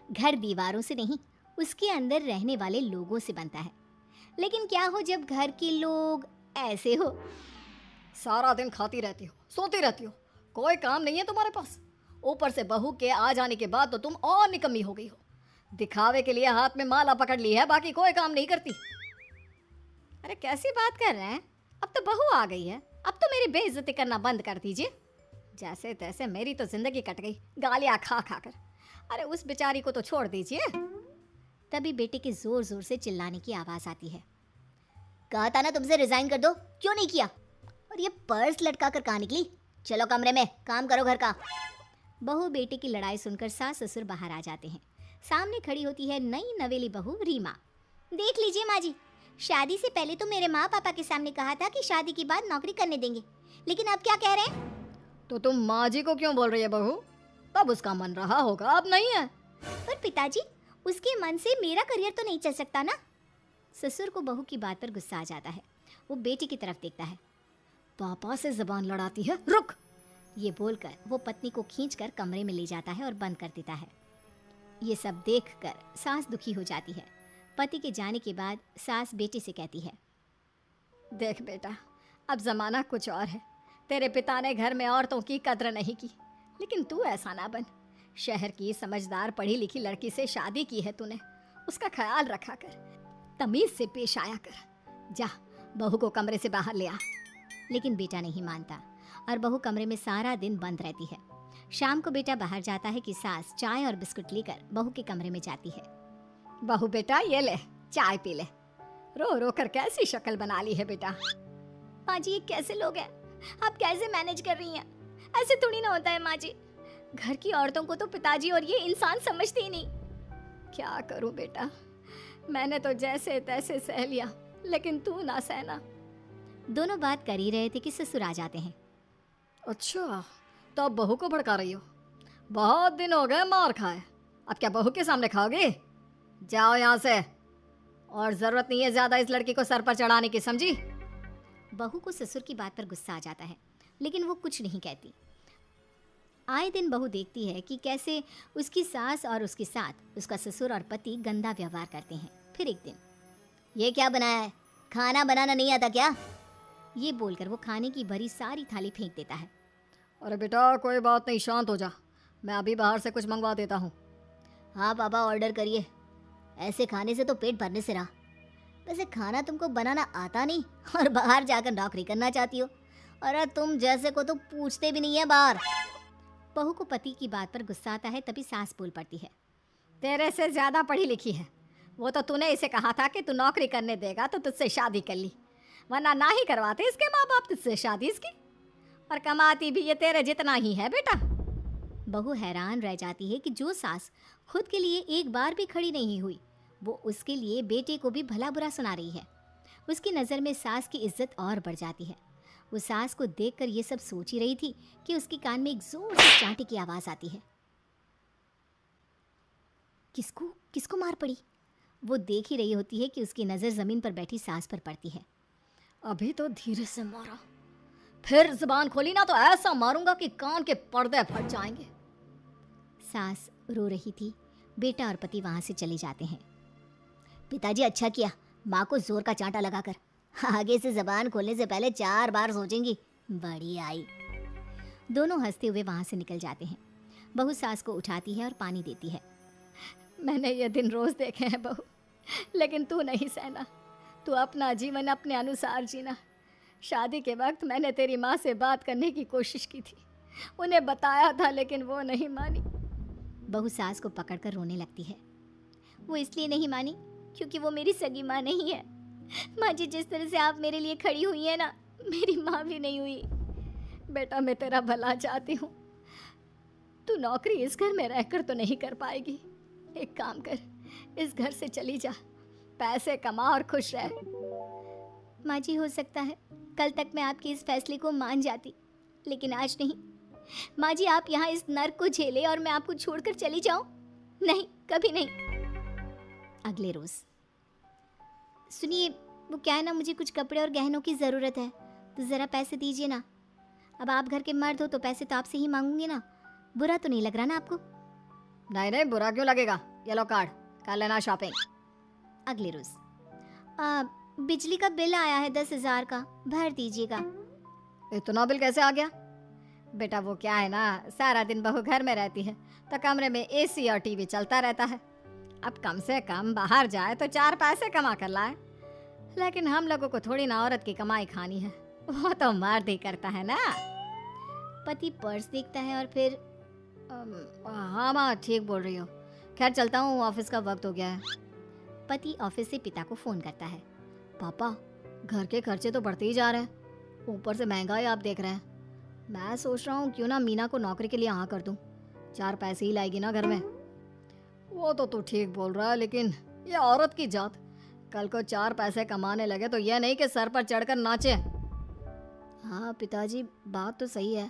घर दीवारों से नहीं, उसके अंदर रहने वाले लोगों से बनता है। लेकिन क्या हो जब घर के लोग ऐसे हो। सारा दिन खाती रहती हो, सोती रहती हो, कोई काम नहीं है तुम्हारे पास। ऊपर से बहू के आ जाने के बाद तो तुम और निकम्मी हो गई हो। दिखावे के लिए हाथ में माला पकड़ ली है, बाकी कोई काम नहीं करती। अरे कैसी बात कर रहे हैं? अब तो बहू आ गई है, अब तो मेरी बेइज्जती करना बंद कर दीजिए। जैसे तैसे मेरी तो जिंदगी कट गई, गालियाँ खा खा कर। अरे उस बेचारी को तो छोड़ दीजिए। तभी बेटे के जोर जोर से चिल्लाने की आवाज आती है। कहा था ना तुमसे रिजाइन कर दो, क्यों नहीं किया? और ये पर्स लटका कर कहाँ निकली? चलो कमरे में, काम करो घर का। बहू बेटे की लड़ाई सुनकर सास ससुर बाहर आ जाते हैं। सामने खड़ी होती है नई नवेली बहू रीमा। देख लीजिए माँ जी, शादी से पहले तो मेरे माँ पापा के सामने कहा था कि शादी के बाद नौकरी करने देंगे, लेकिन अब क्या कह रहे हैं? तो तुम माँ जी को क्यों बोल रही है बहू? तब उसका मन रहा होगा, अब नहीं है। पर पिताजी, उसके मन से मेरा करियर तो नहीं चल सकता ना। ससुर को बहू की बात पर गुस्सा आ जाता है। वो बेटी की तरफ देखता है। पापा से जबान लड़ाती है, रुक। ये बोलकर वो पत्नी को खींचकर कमरे में ले जाता है और बंद कर देता है। ये सब देखकर सास दुखी हो जाती है। पति के जाने के बाद सास बेटी से कहती है, देख बेटा, अब जमाना कुछ और है। तेरे पिता ने घर में औरतों की कद्र नहीं की, लेकिन तू ऐसा ना बन। शहर की समझदार पढ़ी लिखी लड़की से शादी की है तूने, उसका ख्याल रखा कर, तमीज से पेश आया कर। जा, बहू को कमरे से बाहर ले आ। लेकिन बेटा नहीं मानता और बहू कमरे में सारा दिन बंद रहती है। शाम को बेटा बाहर जाता है कि सास चाय और बिस्कुट लेकर बहू के कमरे में जाती है। बहू बेटा ये ले, चाय पी ले। रो रो कर कैसी शक्ल बना ली है बेटा। माँ जी, ये कैसे लोग हैं? आप कैसे मैनेज कर रही हैं? ऐसे थोड़ी ना होता है माँ जी। घर की औरतों को तो पिताजी और ये इंसान समझते ही नहीं। क्या करूं बेटा, मैंने तो जैसे तैसे सह लिया, लेकिन तू ना सहना। दोनों बात कर ही रहे थे कि ससुर आ जाते हैं। अच्छा, तो अब बहू को भड़का रही हो? बहुत दिन हो गए मार खाए, अब क्या बहू के सामने खाओगे? जाओ यहाँ से, और जरूरत नहीं है ज्यादा इस लड़की को सर पर चढ़ाने की, समझी? बहू को ससुर की बात पर गुस्सा आ जाता है, लेकिन वो कुछ नहीं कहती। आए दिन बहू देखती है कि कैसे उसकी सास और उसके साथ उसका ससुर और पति गंदा व्यवहार करते हैं। फिर एक दिन, ये क्या बनाया है? खाना बनाना नहीं आता क्या? ये बोलकर वो खाने की भरी सारी थाली फेंक देता है। अरे बेटा कोई बात नहीं, शांत हो जा, मैं अभी बाहर से कुछ मंगवा देता हूँ। हाँ पापा, ऑर्डर करिए। ऐसे खाने से तो पेट भरने से रहा। वैसे खाना तुमको बनाना आता नहीं और बाहर जाकर नौकरी करना चाहती हो। अरे तुम जैसे को तो पूछते भी नहीं है बाहर। बहू को पति की बात पर गुस्सा आता है, तभी सास बोल पड़ती है। तेरे से ज्यादा पढ़ी लिखी है, वो तो तूने इसे कहा था कि तू नौकरी करने देगा तो तुझसे शादी कर ली, वरना ना ही करवाते इसके माँ बाप तुझसे शादी इसकी। और कमाती भी ये तेरे जितना ही है बेटा। बहू हैरान रह जाती है कि जो सास खुद के लिए एक बार भी खड़ी नहीं हुई, वो उसके लिए बेटे को भी भला बुरा सुना रही है। उसकी नज़र में सास की इज्जत और बढ़ जाती है। वो सास को देखकर ये सब सोच ही रही थी कि उसके कान में एक जोर से चांटे की आवाज़ आती है। किसको किसको मार पड़ी? वो देख ही रही होती है कि उसकी नज़र ज़मीन पर बैठी सास पर पड़ती है। अभी तो धीरे से मारा, फिर जुबान खोली ना तो ऐसा मारूंगा कि कान के पर्दे फट जाएंगे। सास रो रही थी। बेटा और पति वहाँ से चले जाते हैं। पिताजी अच्छा किया माँ को जोर का चांटा लगाकर, आगे से जबान खोलने से पहले 4 बार सोचेंगी। बड़ी आई। दोनों हंसते हुए वहाँ से निकल जाते हैं। बहू सास को उठाती है और पानी देती है। मैंने ये दिन रोज देखे हैं बहू, लेकिन तू नहीं सहना। तू अपना जीवन अपने अनुसार जीना। शादी के वक्त मैंने तेरी माँ से बात करने की कोशिश की थी, उन्हें बताया था, लेकिन वो नहीं मानी। बहू सास को पकड़कर रोने लगती है। वो इसलिए नहीं मानी क्योंकि वो मेरी सगी माँ नहीं है। माँ जी, जिस तरह से आप मेरे लिए खड़ी हुई है ना, मेरी माँ भी नहीं हुई। बेटा मैं तेरा भला चाहती हूँ, तू नौकरी इस घर में रहकर तो नहीं कर पाएगी। एक काम कर, इस घर से चली जा, पैसे कमा और खुश रह। माँ जी, हो सकता है कल तक मैं आपके इस फैसले को मान जाती, लेकिन आज नहीं। माँ जी, आप यहाँ इस नर्क को झेले और मैं आपको छोड़कर चली जाऊं? नहीं, कभी नहीं। अगले रोज, सुनिए, वो क्या है ना, मुझे कुछ कपड़े और गहनों की ज़रूरत है, तो ज़रा पैसे दीजिए ना। अब आप घर के मर्द हो तो पैसे तो आपसे ही मांगूंगी ना, बुरा तो नहीं लग रहा ना आपको? नहीं नहीं, बुरा क्यों लगेगा, ये लो कार्ड, कर लेना शॉपिंग। अगले रोज बिजली का बिल आया है 10,000 का, भर दीजिएगा। इतना बिल कैसे आ गया? बेटा वो क्या है ना, सारा दिन बहू घर में रहती है तो कमरे में एसी और टीवी चलता रहता है। अब कम से कम बाहर जाए तो 4 पैसे कमा कर लाए। लेकिन हम लोगों को थोड़ी ना औरत की कमाई खानी है, वो तो मर्द ही करता है ना। पति पर्स देखता है और फिर हाँ माँ ठीक बोल रही हो, खैर चलता हूँ, ऑफिस का वक्त हो गया है। पति ऑफिस से पिता को फोन करता है। पापा घर के खर्चे तो बढ़ते ही जा रहे हैं, ऊपर से महंगाई आप देख रहे हैं। मैं सोच रहा हूँ क्यों ना मीना को नौकरी के लिए हाँ कर दूँ, 4 पैसे ही लाएगी ना घर में। वो तो तू ठीक बोल रहा है, लेकिन ये औरत की जात, कल को 4 पैसे कमाने लगे तो यह नहीं कि सर पर चढ़कर नाचे। हाँ पिताजी बात तो सही है,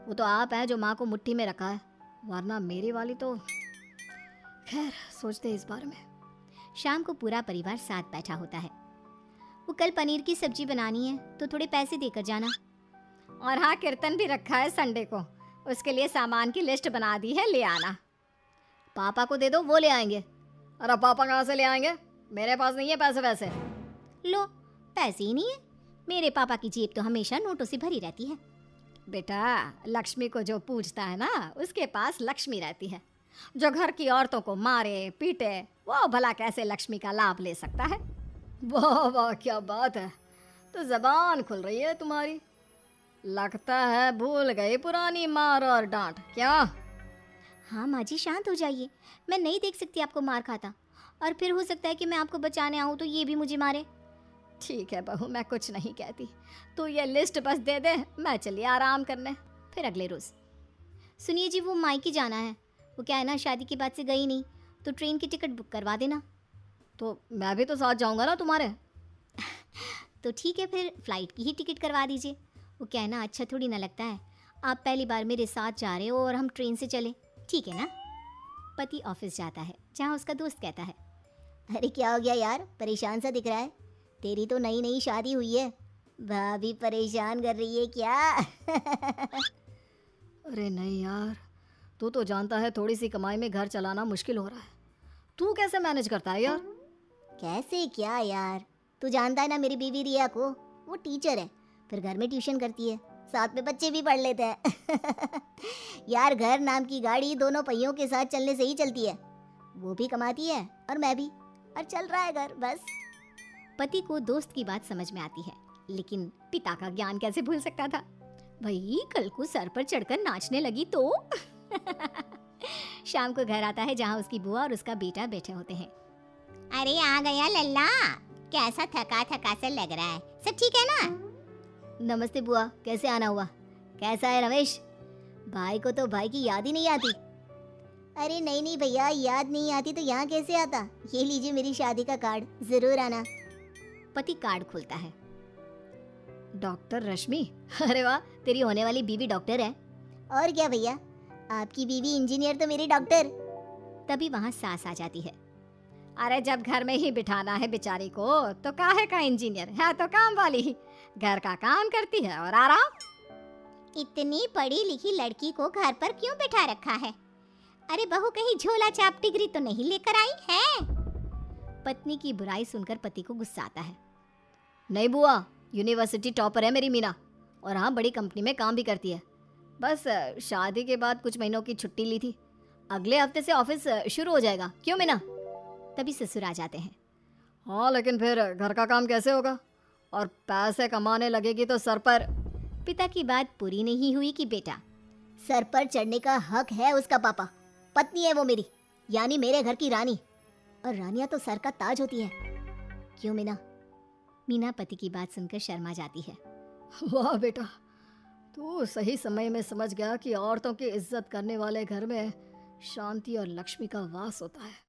वो तो आप हैं जो माँ को मुट्ठी में रखा है, वरना मेरी वाली तो। खैर सोचते इस बारे में। शाम को पूरा परिवार साथ बैठा होता है। वो कल पनीर की सब्जी बनानी है तो थोड़े पैसे देकर जाना। और हाँ कीर्तन भी रखा है संडे को, उसके लिए सामान की लिस्ट बना दी है, ले आना। पापा को दे दो, वो ले आएंगे। अरे पापा कहाँ से ले आएंगे, मेरे पास नहीं है पैसे वैसे। लो पैसे ही नहीं है, मेरे पापा की जेब तो हमेशा नोटों से भरी रहती है। बेटा लक्ष्मी को जो पूछता है ना, उसके पास लक्ष्मी रहती है। जो घर की औरतों को मारे पीटे, वो भला कैसे लक्ष्मी का लाभ ले सकता है। वाह वाह क्या बात है, तो जबान खुल रही है तुम्हारी। लगता है भूल गई पुरानी मार और डांट क्या? हाँ माँ जी शांत हो जाइए, मैं नहीं देख सकती आपको मार खाता, और फिर हो सकता है कि मैं आपको बचाने आऊँ तो ये भी मुझे मारे। ठीक है बहू, मैं कुछ नहीं कहती, तू ये लिस्ट बस दे दे, मैं चलिए आराम करने। फिर अगले रोज, सुनिए जी वो मायके जाना है, वो क्या है ना शादी के बाद से गई नहीं, तो ट्रेन की टिकट बुक करवा देना। तो मैं भी तो साथ जाऊंगा ना तुम्हारे। तो ठीक है फिर फ्लाइट की ही टिकट करवा दीजिए। वो क्या है ना अच्छा थोड़ी ना लगता है, आप पहली बार मेरे साथ जा रहे हो और हम ट्रेन से चले, ठीक है ना। पति ऑफिस जाता है जहाँ उसका दोस्त कहता है, अरे क्या हो गया यार, परेशान सा दिख रहा है, तेरी तो नई नई शादी हुई है, भाभी परेशान कर रही है क्या? अरे नहीं यार, तू तो जानता है थोड़ी सी कमाई में घर चलाना मुश्किल हो रहा है, तू कैसे मैनेज करता है यार? कैसे क्या यार, तू जानता है ना मेरी बीवी रिया को, वो टीचर है, फिर घर में ट्यूशन करती है, साथ में बच्चे भी पढ़ लेते हैं। यार घर नाम की गाड़ी दोनों पहियों के साथ चलने से ही चलती है, वो भी कमाती है और मैं भी, और चल रहा है घर बस। पति को दोस्त की बात समझ में आती है, लेकिन पिता का ज्ञान कैसे भूल सकता था, भाई कल को सर पर चढ़कर नाचने लगी तो। शाम को घर आता है जहाँ उसकी बुआ और उसका बेटा बैठे होते हैं। अरे आ गया लल्ला, कैसा थका थका सा लग रहा है, सब ठीक है ना? नमस्ते बुआ, कैसे आना हुआ? कैसा है रमेश? भाई को तो भाई की याद ही नहीं आती। अरे नहीं नहीं भैया, याद नहीं आती तो यहाँ कैसे आता, ये लीजिए मेरी शादी का कार्ड, जरूर आना। पति कार्ड खोलता है। डॉक्टर रश्मि, अरे वाह, तेरी होने वाली बीवी डॉक्टर है। और क्या भैया, आपकी बीवी इंजीनियर तो मेरी डॉक्टर। तभी वहाँ सास आ जाती है। अरे जब घर में ही बिठाना है बेचारी को तो काहे का इंजीनियर है, तो काम वाली ही, घर का काम करती है और आराम। इतनी पढ़ी लिखी लड़की को घर पर क्यों बिठा रखा है? अरे बहू कहीं झोला छाप डिग्री तो नहीं लेकर आई है? पत्नी की बुराई सुनकर पति को गुस्सा आता है। नहीं बुआ, यूनिवर्सिटी टॉपर है मेरी मीना, और हाँ बड़ी कंपनी में काम भी करती है, बस शादी के बाद कुछ महीनों की छुट्टी ली थी, अगले हफ्ते से ऑफिस शुरू हो जाएगा। क्यों मीना? तभी ससुर आ जाते हैं। हाँ लेकिन फिर घर का काम कैसे होगा, और पैसे कमाने लगेगी तो सर पर। पिता की बात पूरी नहीं हुई कि बेटा, सर पर चढ़ने का हक है उसका पापा, पत्नी है वो मेरी, यानी मेरे घर की रानी, और रानियां तो सर का ताज होती है। क्यों मीना? मीना पति की बात सुनकर शर्मा जाती है। वाह बेटा, तू सही समय में समझ गया कि औरतों की इज्जत करने वाले घर में शांति और लक्ष्मी का वास होता है।